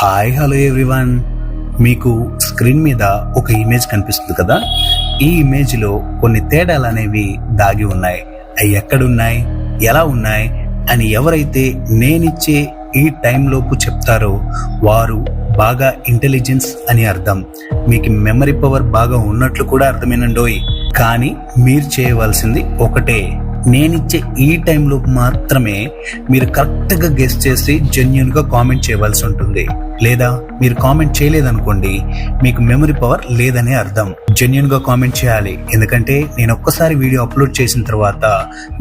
Hi hello everyone, మీకు screen మీద ఒక ఇమేజ్ కనిపిస్తుంది కదా. ఈ ఇమేజ్ లో కొన్ని తేడాలు అనేవి దాగి ఉన్నాయి. అవి ఎక్కడున్నాయి, ఎలా ఉన్నాయి అని ఎవరైతే నేనిచ్చే ఈ టైంలోపు చెప్తారో వారు బాగా ఇంటెలిజెన్స్ అని అర్థం. మీకు మెమరీ పవర్ బాగా ఉన్నట్లు కూడా అర్థమేనండోయ్. కానీ మీరు చేయవలసింది ఒకటే, నేనిచ్చే ఈ టైంలో మాత్రమే మీరు కరెక్ట్గా గెస్ చేసి జెన్యూన్గా కామెంట్ చేయవలసి ఉంటుంది. లేదా మీరు కామెంట్ చేయలేదనుకోండి, మీకు మెమరీ పవర్ లేదనే అర్థం. జెన్యూన్గా కామెంట్ చేయాలి, ఎందుకంటే నేను ఒక్కసారి వీడియో అప్లోడ్ చేసిన తర్వాత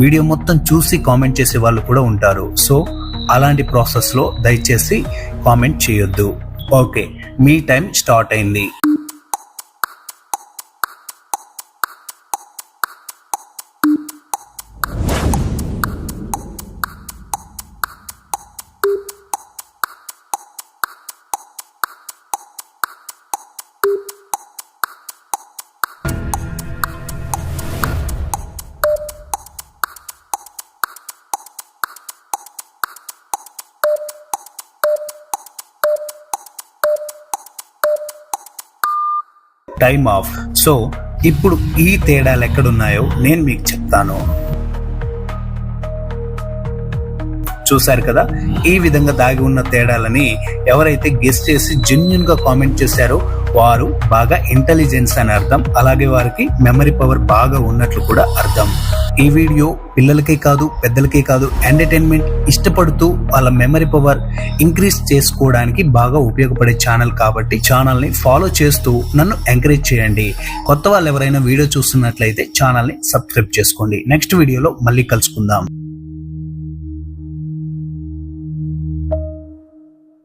వీడియో మొత్తం చూసి కామెంట్ చేసే వాళ్ళు కూడా ఉంటారు. సో అలాంటి ప్రాసెస్లో దయచేసి కామెంట్ చేయొద్దు. ఓకే, మీ టైం స్టార్ట్ అయింది. Time of. సో ఇప్పుడు ఈ తేడాలు ఎక్కడున్నాయో నేను మీకు చెప్తాను. చూశారు కదా, ఈ విధంగా దాగి ఉన్న తేడాలని ఎవరైతే గెస్ చేసి జెన్యూన్ గా కామెంట్ చేశారో వారు బాగా ఇంటెలిజెన్స్ అని అర్థం. అలాగే వారికి మెమరీ పవర్ బాగా ఉన్నట్లు కూడా అర్థం. ఈ వీడియో పిల్లలకే కాదు పెద్దలకే కాదు, ఎంటర్టైన్మెంట్ ఇష్టపడుతూ వాళ్ళ మెమరీ పవర్ ఇంక్రీజ్ చేసుకోవడానికి బాగా ఉపయోగపడే ఛానల్ కాబట్టి ఛానల్ ని ఫాలో చేస్తూ నన్ను ఎంకరేజ్ చేయండి. కొత్త వాళ్ళు ఎవరైనా వీడియో చూస్తున్నట్లయితే ఛానల్ ని సబ్స్క్రైబ్ చేసుకోండి. నెక్స్ట్ వీడియోలో మళ్ళీ కలుసుకుందాం.